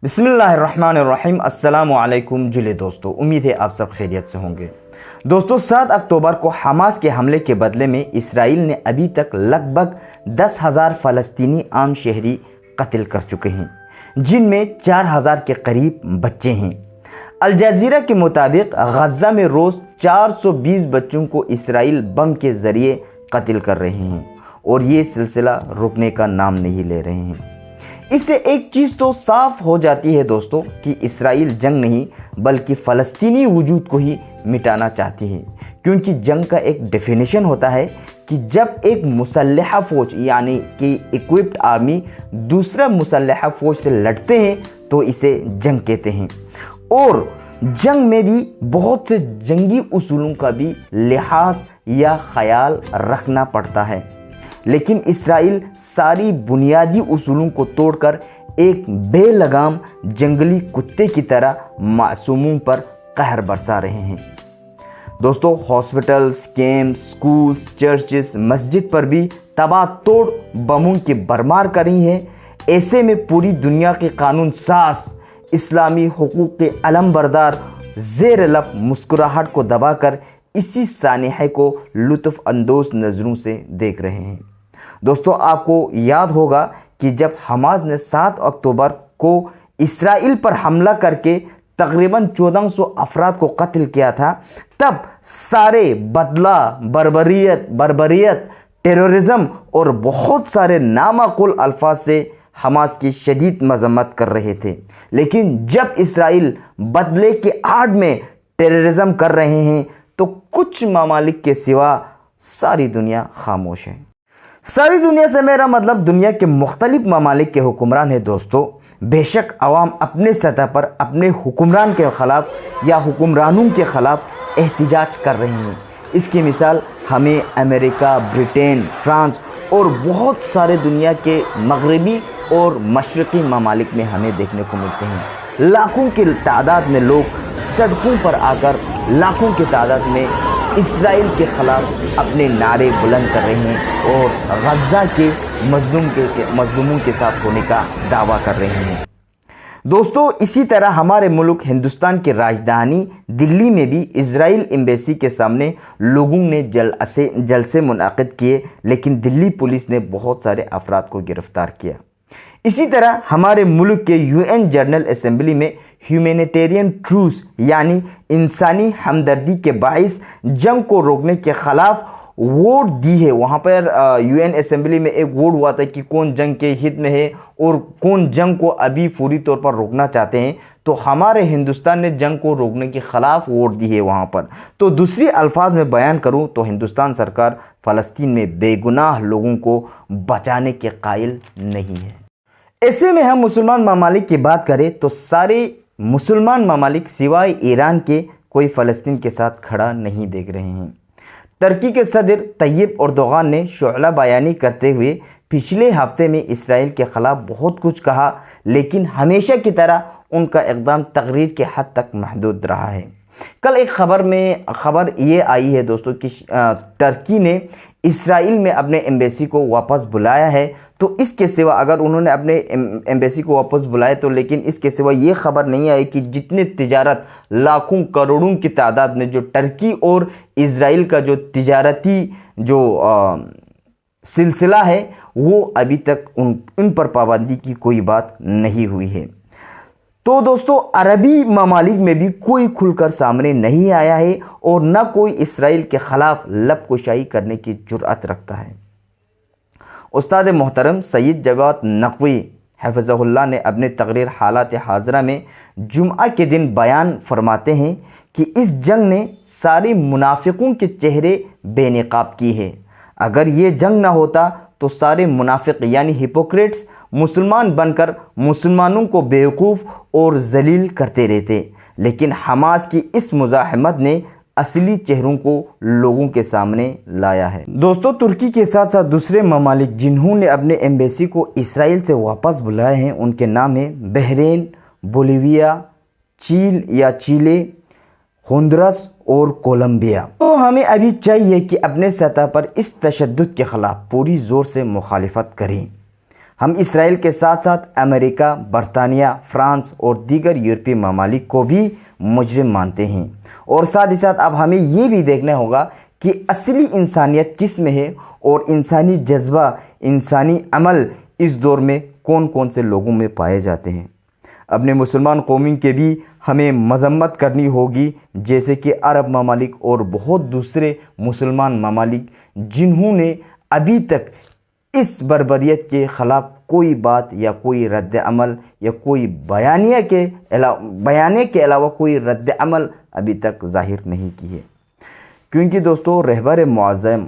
बिस्मिल्लाहिर्रहमानिर्रहीम। अस्सलामु अलैकुम जुले दोस्तों, उम्मीद है आप सब खैरियत से होंगे। दोस्तों 7 अक्टूबर को हमास के हमले के बदले में इसराइल ने अभी तक लगभग 10,000 फ़लस्तीनी आम शहरी कत्ल कर चुके हैं, जिनमें 4,000 के करीब बच्चे हैं। अल जज़ीरा के मुताबिक गज़ा में रोज़ 420 बच्चों को इसराइल बम के ज़रिए कत्ल कर रहे हैं और ये सिलसिला रुकने का नाम नहीं ले रहे हैं। इससे एक चीज़ तो साफ हो जाती है दोस्तों कि इसराइल जंग नहीं बल्कि फ़लस्तीनी वजूद को ही मिटाना चाहती है, क्योंकि जंग का एक डेफिनेशन होता है कि जब एक मुसल्लह फ़ौज यानी कि इक्विप्ड आर्मी दूसरा मुसल्लह फ़ौज से लड़ते हैं तो इसे जंग कहते हैं। और जंग में भी बहुत से जंगी उसूलों का भी लिहाज या ख्याल रखना पड़ता है, लेकिन इसराइल सारी बुनियादी उसूलों को तोड़कर एक बेलगाम जंगली कुत्ते की तरह मासूमों पर कहर बरसा रहे हैं। दोस्तों हॉस्पिटल्स, कैंप्स, स्कूल्स, चर्चेस, मस्जिद पर भी तबाह तोड़ बमों की बरमार कर रही हैं। ऐसे में पूरी दुनिया के कानून साज इस्लामी हुकूक के अलमबरदार ज़ेर लब मुस्कुराहट को दबाकर इसी सानिहे को लुत्फ़ अंदोज़ नज़रों से देख रहे हैं। दोस्तों आपको याद होगा कि जब हमास ने 7 अक्टूबर को इसराइल पर हमला करके तकरीबन 1400 अफराद को कत्ल किया था, तब सारे बदला, बर्बरियत, टेररिज्म और बहुत सारे नामाकुल अल्फाज से हमास की शदीद मजम्मत कर रहे थे। लेकिन जब इसराइल बदले के आड़ में टेररिज्म कर रहे हैं तो कुछ ममालिक के सिवा सारी दुनिया खामोश है। सारी दुनिया से मेरा मतलब दुनिया के मुख्तलिफ ममालिक के हुक्मरान है। दोस्तों बेशक अवाम अपने सतह पर अपने हुक्मरान के ख़िलाफ़ या हुक्मरानों के ख़िलाफ़ एहतिजाज कर रहे हैं। इसकी मिसाल हमें अमेरिका, ब्रिटेन, फ्रांस और बहुत सारे दुनिया के मगरबी और मशरक़ी ममालिक में हमें देखने को मिलते हैं। लाखों की तादाद में लोग सड़कों पर आकर लाखों की तादाद में इसराइल के ख़िलाफ़ अपने नारे बुलंद कर रहे हैं और गज़ा के मज़लूमों के साथ होने का दावा कर रहे हैं। दोस्तों इसी तरह हमारे मुल्क हिंदुस्तान की राजधानी दिल्ली में भी इजराइल एम्बेसी के सामने लोगों ने जलसे मुनाक़िद किए, लेकिन दिल्ली पुलिस ने बहुत सारे अफराद को गिरफ़्तार किया। इसी तरह हमारे मुल्क के UN जनरल असेंबली में ह्यूमैनिटेरियन ट्रूस यानी इंसानी हमदर्दी के बाइस जंग को रोकने के ख़िलाफ़ वोट दी है। वहाँ पर UN असेंबली में एक वोट हुआ था कि कौन जंग के हित में है और कौन जंग को अभी फौरी तौर पर रोकना चाहते हैं। तो हमारे हिंदुस्तान ने जंग को रोकने के ख़िलाफ़ वोट दी है वहाँ पर। तो दूसरी अल्फाज में बयान करूँ तो हिंदुस्तान सरकार फ़लस्तीन में बेगुनाह लोगों को बचाने के कायल नहीं है। ऐसे में हम मुसलमान ममालिक की बात करें तो सारे मुसलमान ममालिक सिवाय ईरान के कोई फ़लस्तीन के साथ खड़ा नहीं देख रहे हैं। तुर्की के सदर तैयब एर्दोगान ने शुअला बयानी करते हुए पिछले हफ्ते में इसराइल के ख़िलाफ़ बहुत कुछ कहा, लेकिन हमेशा की तरह उनका इक़दाम तकरीर के हद तक महदूद रहा है। कल एक खबर ये आई है दोस्तों कि तुर्की ने इसराइल में अपने एम्बेसी को वापस बुलाया है। तो इसके सिवा अगर उन्होंने अपने एम्बेसी को वापस बुलाया तो लेकिन इसके सिवा ये खबर नहीं आई कि जितने तिजारत लाखों करोड़ों की तादाद में जो तुर्की और इसराइल का जो तिजारती जो सिलसिला है वो अभी तक उन पर पाबंदी की कोई बात नहीं हुई है। तो दोस्तों अरबी ममालिक में भी कोई खुलकर सामने नहीं आया है और न कोई इसराइल के ख़िलाफ़ लबकुशाई करने की जुर्अत रखता है। उस्ताद मोहतरम सैयद जवाद नक़वी हफ़िज़हुल्लाह ने अपने तक़रीर हालात हाज़िरा में जुम्आ के दिन बयान फरमाते हैं कि इस जंग ने सारे मुनाफिकों के चेहरे बेनकाब की है। अगर ये जंग ना होता तो सारे मुनाफिक यानी हिपोक्रेट्स मुसलमान बनकर मुसलमानों को बेवकूफ़ और जलील करते रहते, लेकिन हमास की इस मुज़ाहमत ने असली चेहरों को लोगों के सामने लाया है। दोस्तों तुर्की के साथ साथ दूसरे ममालिक जिन्होंने अपने एम्बेसी को इसराइल से वापस बुलाए हैं उनके नाम है बहरीन, बोलिविया, चिले, होंडुरास और कोलंबिया। तो हमें अभी चाहिए कि अपने सतह पर इस तशद्दुद के ख़िलाफ़ पूरी ज़ोर से मुखालिफत करें। ہم اسرائیل کے ساتھ ساتھ امریکہ، برطانیہ، فرانس اور دیگر یورپی ممالک کو بھی مجرم مانتے ہیں۔ اور ساتھ ہی ساتھ اب ہمیں یہ بھی دیکھنا ہوگا کہ اصلی انسانیت کس میں ہے اور انسانی جذبہ، انسانی عمل اس دور میں کون کون سے لوگوں میں پائے جاتے ہیں۔ اپنے مسلمان قوموں کے بھی ہمیں مذمت کرنی ہوگی، جیسے کہ عرب ممالک اور بہت دوسرے مسلمان ممالک جنہوں نے ابھی تک اس بربریت کے خلاف کوئی بات یا کوئی رد عمل یا کوئی بیانیے کے علاوہ کوئی رد عمل ابھی تک ظاہر نہیں کی ہے۔ کیونکہ دوستو، رہبر معظم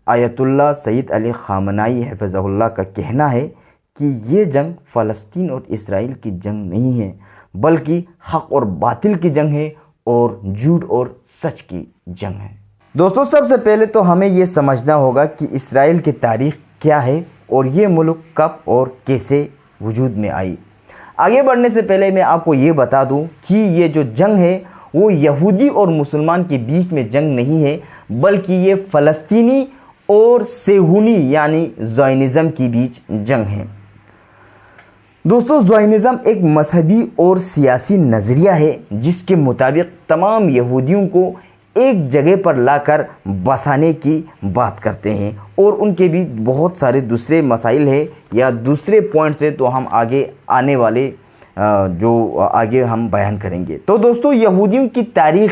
آیت اللہ سید علی خامنائی حفظہ اللہ کا کہنا ہے کہ یہ جنگ فلسطین اور اسرائیل کی جنگ نہیں ہے، بلکہ حق اور باطل کی جنگ ہے اور جھوٹ اور سچ کی جنگ ہے۔ دوستو، سب سے پہلے تو ہمیں یہ سمجھنا ہوگا کہ اسرائیل کی تاریخ کیا ہے اور یہ ملک کب اور کیسے وجود میں آئی۔ آگے بڑھنے سے پہلے میں آپ کو یہ بتا دوں کہ یہ جو جنگ ہے وہ یہودی اور مسلمان کے بیچ میں جنگ نہیں ہے، بلکہ یہ فلسطینی اور صہیونی یعنی زائونزم کے بیچ جنگ ہے۔ دوستو، زائونزم ایک مذہبی اور سیاسی نظریہ ہے جس کے مطابق تمام یہودیوں کو ایک جگہ پر لا کر بسانے کی بات کرتے ہیں، اور ان کے بھی بہت سارے دوسرے مسائل ہیں یا دوسرے پوائنٹس ہیں، تو ہم آگے آنے والے آگے ہم بیان کریں گے۔ تو دوستو، یہودیوں کی تاریخ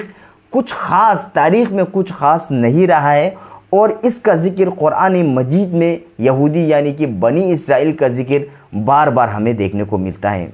میں کچھ خاص نہیں رہا ہے، اور اس کا ذکر قرآن مجید میں یہودی یعنی کہ بنی اسرائیل کا ذکر بار بار ہمیں دیکھنے کو ملتا ہے۔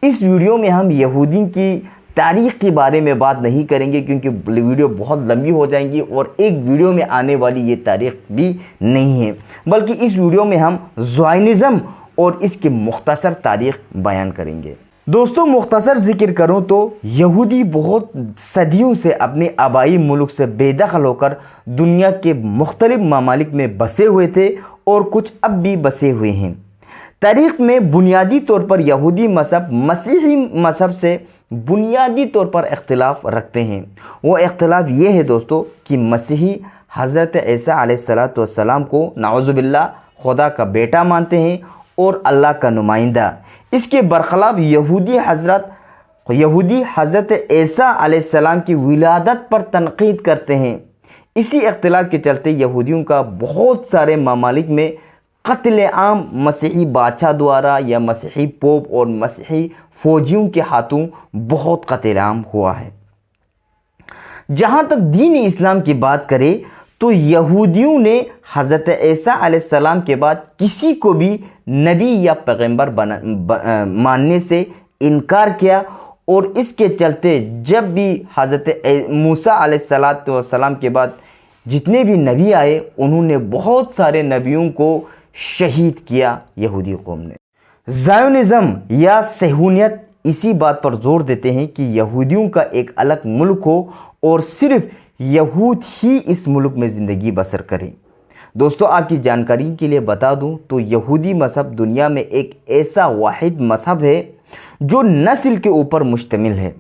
اس ویڈیو میں ہم یہودی کی تاریخ کے بارے میں بات نہیں کریں گے، کیونکہ ویڈیو بہت لمبی ہو جائیں گی اور ایک ویڈیو میں آنے والی یہ تاریخ بھی نہیں ہے، بلکہ اس ویڈیو میں ہم زائونزم اور اس کی مختصر تاریخ بیان کریں گے۔ دوستو، مختصر ذکر کروں تو یہودی بہت صدیوں سے اپنے آبائی ملک سے بے دخل ہو کر دنیا کے مختلف ممالک میں بسے ہوئے تھے، اور کچھ اب بھی بسے ہوئے ہیں۔ تاریخ میں بنیادی طور پر یہودی مذہب مسیحی مذہب سے بنیادی طور پر اختلاف رکھتے ہیں۔ وہ اختلاف یہ ہے دوستو کہ مسیحی حضرت عیسیٰ علیہ السلام کو نعوذ باللہ خدا کا بیٹا مانتے ہیں اور اللہ کا نمائندہ۔ اس کے برخلاف یہودی حضرت عیسیٰ علیہ السلام کی ولادت پر تنقید کرتے ہیں۔ اسی اختلاف کے چلتے یہودیوں کا بہت سارے ممالک میں قتل عام مسیحی بادشاہ دوارا یا مسیحی پوپ اور مسیحی فوجیوں کے ہاتھوں بہت قتل عام ہوا ہے۔ جہاں تک دین اسلام کی بات کرے تو یہودیوں نے حضرت عیسیٰ علیہ السلام کے بعد کسی کو بھی نبی یا پیغمبر ماننے سے انکار کیا، اور اس کے چلتے جب بھی حضرت موسیٰ علیہ السلام کے بعد جتنے بھی نبی آئے، انہوں نے بہت سارے نبیوں کو شہید کیا یہودی قوم نے۔ زائونزم یا صہیونیت اسی بات پر زور دیتے ہیں کہ یہودیوں کا ایک الگ ملک ہو اور صرف یہود ہی اس ملک میں زندگی بسر کریں۔ دوستو، آپ کی جانکاری کے لیے بتا دوں تو یہودی مذہب دنیا میں ایک ایسا واحد مذہب ہے جو نسل کے اوپر مشتمل ہے،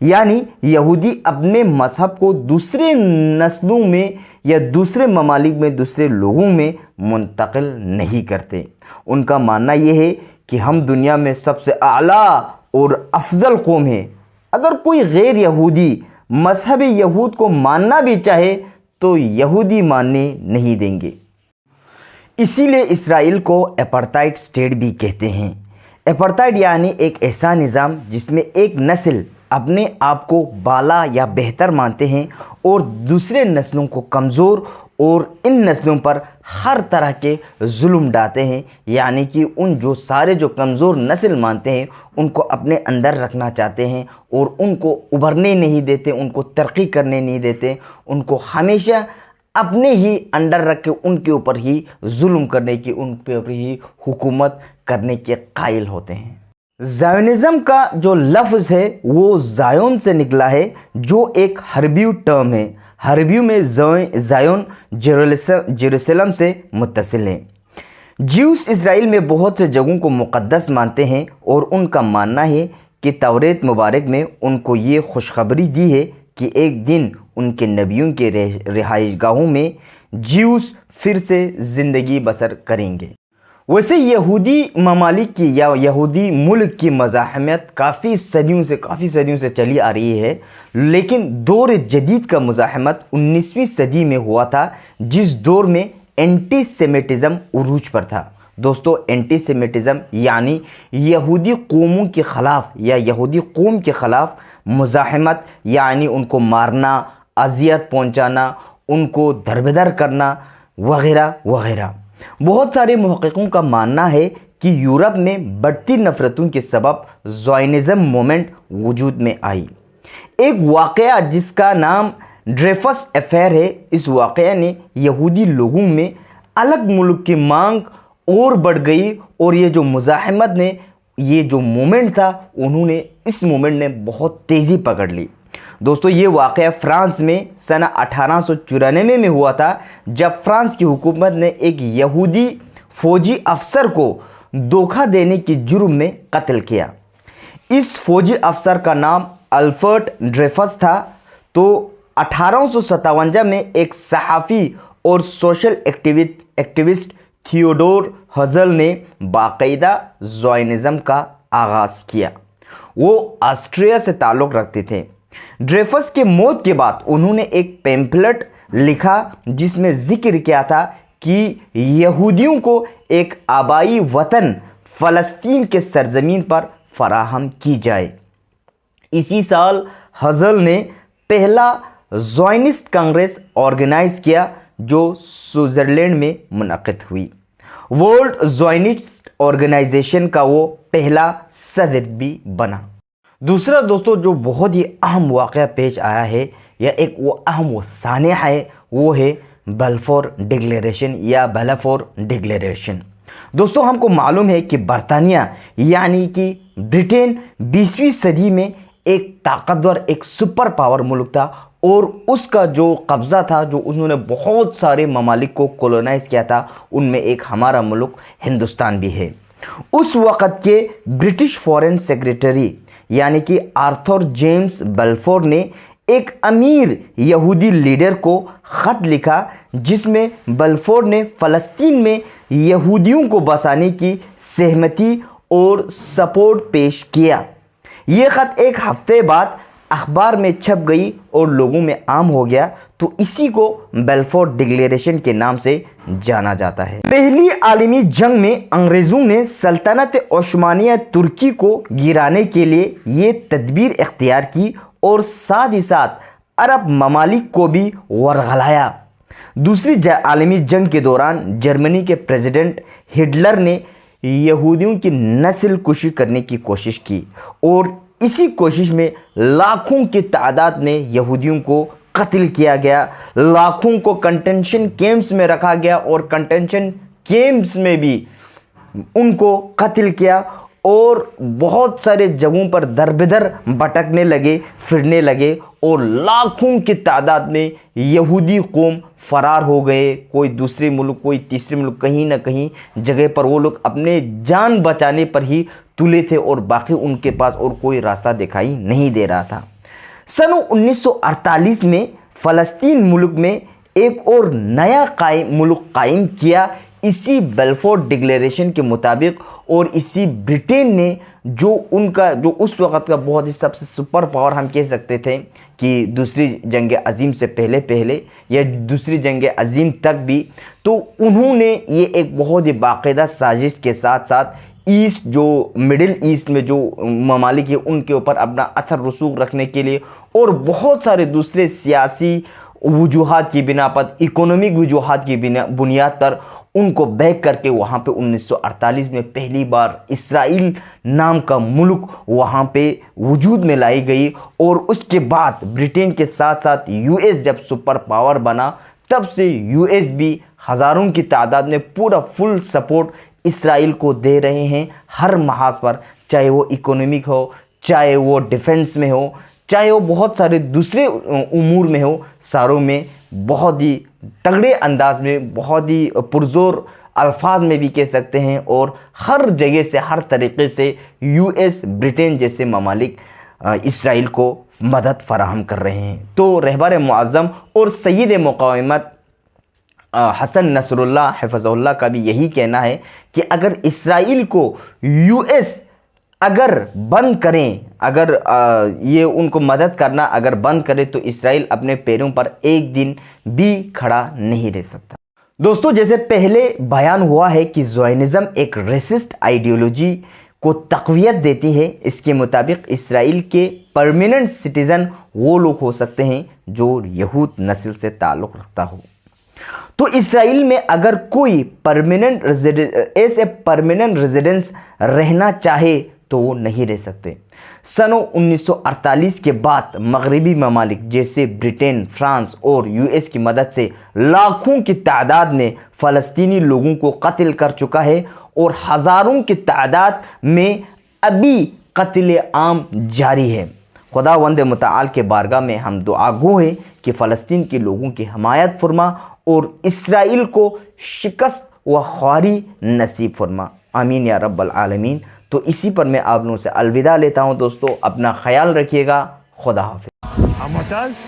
یعنی یہودی اپنے مذہب کو دوسرے نسلوں میں یا دوسرے ممالک میں دوسرے لوگوں میں منتقل نہیں کرتے۔ ان کا ماننا یہ ہے کہ ہم دنیا میں سب سے اعلیٰ اور افضل قوم ہیں۔ اگر کوئی غیر یہودی مذہب یہود کو ماننا بھی چاہے تو یہودی ماننے نہیں دیں گے۔ اسی لیے اسرائیل کو اپارٹائڈ اسٹیٹ بھی کہتے ہیں۔ اپارٹائڈ یعنی ایک ایسا نظام جس میں ایک نسل اپنے آپ کو بالا یا بہتر مانتے ہیں اور دوسرے نسلوں کو کمزور، اور ان نسلوں پر ہر طرح کے ظلم ڈالتے ہیں، یعنی کہ ان جو کمزور نسل مانتے ہیں ان کو اپنے اندر رکھنا چاہتے ہیں اور ان کو ابھرنے نہیں دیتے، ان کو ترقی کرنے نہیں دیتے، ان کو ہمیشہ اپنے ہی انڈر رکھ کے ان کے اوپر ہی ظلم کرنے کی، ان کے اوپر ہی حکومت کرنے کے قائل ہوتے ہیں۔ زائونزم کا جو لفظ ہے وہ زایون سے نکلا ہے، جو ایک ہربیو ٹرم ہے۔ ہربیو میں زایون جیروسلم سے متصل ہے۔ جیوس اسرائیل میں بہت سے جگہوں کو مقدس مانتے ہیں، اور ان کا ماننا ہے کہ توریت مبارک میں ان کو یہ خوشخبری دی ہے کہ ایک دن ان کے نبیوں کے رہائش گاہوں میں جیوس پھر سے زندگی بسر کریں گے۔ वैसे यहूदी ममालिक की या यहूदी मुल्क की मज़ाहमत काफ़ी सदियों से चली आ रही है, लेकिन दौर जदीद का मज़ाहमत 19वीं सदी में हुआ था, जिस दौर में एंटी सेमिटिज़म उरूज पर था। दोस्तों, एंटी सेमिटिज़म यानी यहूदी कौमों के ख़िलाफ़ या यहूदी कौम के ख़िलाफ़ मुज़ाहमत, यानी उनको मारना, अज़ियत पहुँचाना, उनको दरबदर करना वगैरह वगैरह। बहुत सारे मुहक्किकों का मानना है कि यूरोप में बढ़ती नफ़रतों के सबब ज़ायनिज़्म मूवमेंट वजूद में आई। एक वाक़या जिसका नाम ड्रेफस अफेयर है, इस वाक़या ने यहूदी लोगों में अलग मुल्क की मांग और बढ़ गई, और ये जो मुज़ाहमत ने, ये जो मूवमेंट था, इस मूवमेंट ने बहुत तेज़ी पकड़ ली। दोस्तों, ये वाक़या फ्रांस में सन 1894 में हुआ था, जब फ्रांस की हुकूमत ने एक यहूदी फ़ौजी अफसर को धोखा देने के जुर्म में कत्ल किया। इस फ़ौजी अफसर का नाम अल्फ्रेड ड्रेफस था। तो 1857 में एक सहाफ़ी और सोशल एक्टिविस्ट थियोडोर हर्ज़ल ने बाकायदा ज़ायनिज़्म का आगाज़ किया। वो ऑस्ट्रिया से ताल्लुक़ रखते थे। ड्रेफस के मौत के बाद उन्होंने एक पैम्फलेट लिखा जिसमें जिक्र किया था कि यहूदियों को एक आबाई वतन फ़लस्तीन के सरज़मीन पर फराहम की जाए। इसी साल हर्ज़ल ने पहला ज़ायनिस्ट कांग्रेस ऑर्गेनाइज किया, जो स्विट्ज़रलैंड में मुनक़िद हुई। वर्ल्ड ज़ायनिस्ट ऑर्गेनाइजेशन का वो पहला सदर भी बना। दूसरा दोस्तों, जो बहुत ही अहम वाक़या पेश आया है या एक वो अहम वो सानिया है, वो है बलफोर डिक्लेरेशन या बलफोर डिक्लेरेशन। दोस्तों, हमको मालूम है कि बरतानिया यानी कि ब्रिटेन 20वीं सदी में एक ताकतवर, एक सुपर पावर मुल्क था, और उसका जो कब्ज़ा था, जो उन्होंने बहुत सारे ममालिक को कॉलोनाइज़ किया था, उनमें एक हमारा मुल्क हिंदुस्तान भी है। उस वक़्त के ब्रिटिश फॉरेन सेक्रेटरी यानी कि आर्थर जेम्स बलफोर ने एक अमीर यहूदी लीडर को ख़त लिखा, जिसमें बलफोर ने फ़लस्तीन में यहूदियों को बसाने की सहमति और सपोर्ट पेश किया। ये ख़त एक हफ्ते बाद अखबार में छप गई और लोगों में आम हो गया, तो इसी को बलफोर डिक्लेरेशन के नाम से जाना जाता है। पहली आलमी जंग में अंग्रेज़ों ने सल्तनत ओस्मानिया तुर्की को गिराने के लिए ये तदबीर इख्तियार की, और साथ ही साथ अरब ममालिक को भी वरगलाया। दूसरी आलमी जंग के दौरान जर्मनी के प्रेसिडेंट हिटलर ने यहूदियों की नस्ल कुशी करने की कोशिश की, और इसी कोशिश में लाखों की तादाद में यहूदियों को कत्ल किया गया। लाखों को कंटेंशन कैंप्स में रखा गया, और कंटेंशन कैंप्स में भी उनको कत्ल किया, और बहुत सारे जगहों पर दरबदर भटकने लगे, फिरने लगे, और लाखों की तादाद में यहूदी कौम फरार हो गए। कोई दूसरे मुल्क, कोई तीसरे मुल्क, कहीं ना कहीं जगह पर वो लोग अपने जान बचाने पर ही तुले थे, और बाकी उनके पास और कोई रास्ता दिखाई नहीं दे रहा था। सन 1948 में फ़लस्तीन मुल्क में एक और नया मुल्क कायम किया, इसी बलफोर डिक्लेरेशन के मुताबिक, और इसी ब्रिटेन ने जो उस वक़्त का बहुत ही सबसे सुपर पावर हम कह सकते थे कि दूसरी जंग अज़ीम से पहले या दूसरी जंग अज़ीम तक भी, तो उन्होंने ये एक बहुत ही बाकायदा साजिश के साथ साथ ईस्ट, जो मिडिल ईस्ट में जो ममालिक है, उनके ऊपर अपना असर रसूख रखने के लिए, और बहुत सारे दूसरे सियासी वजूहात की बिना पर, इकोनॉमिक वजूहात की बुनियाद पर उनको बैक करके वहाँ पे 1948 में पहली बार इसराइल नाम का मुल्क वहाँ पे वजूद में लाई गई। और उसके बाद ब्रिटेन के साथ साथ यूएस जब सुपर पावर बना, तब से यूएस भी हज़ारों की तादाद में पूरा फुल सपोर्ट इसराइल को दे रहे हैं हर महाज पर, चाहे वो इकोनॉमिक हो, चाहे वो डिफेंस में हो, चाहे वो बहुत सारे दूसरे उमूर में हो, सारों में बहुत ही तगड़े अंदाज में, बहुत ही पुरजोर अल्फाज में भी कह सकते हैं, और हर जगह से, हर तरीक़े से यूएस, ब्रिटेन जैसे ममालिक इसराइल को मदद फराहम कर रहे हैं। तो रहबर मुअज़्ज़म और सय्यद मुक़ावमत حسن نصراللہ حفظہ کا بھی یہی کہنا ہے کہ اگر اسرائیل کو یو ایس اگر بند کریں، اگر یہ ان کو مدد کرنا اگر بند کرے تو اسرائیل اپنے پیروں پر ایک دن بھی کھڑا نہیں رہ سکتا۔ دوستو، جیسے پہلے بیان ہوا ہے کہ زیونزم ایک ریسسٹ آئیڈیولوجی کو تقویت دیتی ہے، اس کے مطابق اسرائیل کے پرماننٹ سٹیزن وہ لوگ ہو سکتے ہیں جو یہود نسل سے تعلق رکھتا ہو۔ تو اسرائیل میں اگر کوئی پرماننٹ ریزیڈنس رہنا چاہے تو وہ نہیں رہ سکتے۔ سن 1948 کے بعد مغربی ممالک جیسے برٹین، فرانس اور یو ایس کی مدد سے لاکھوں کی تعداد میں فلسطینی لوگوں کو قتل کر چکا ہے اور ہزاروں کی تعداد میں ابھی قتل عام جاری ہے۔ خداوند متعال کے بارگاہ میں ہم دعا گو ہیں کہ فلسطین کے لوگوں کی حمایت فرما اور اسرائیل کو شکست و خواری نصیب فرما، آمین یا رب العالمین۔ تو اسی پر میں آپ لوگوں سے الوداع لیتا ہوں دوستو، اپنا خیال رکھیے گا، خدا حافظ۔ I'm Mu'taz,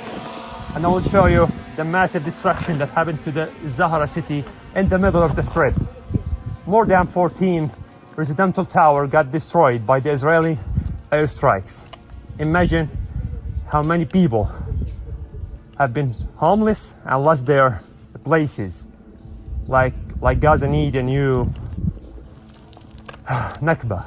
and I will show you the massive destruction that happened to the Zahra city in the middle of the Strip. More than 14 residential towers got destroyed by the Israeli airstrikes. Imagine how many people have been homeless and lost their places, like Gaza need a new Nakba.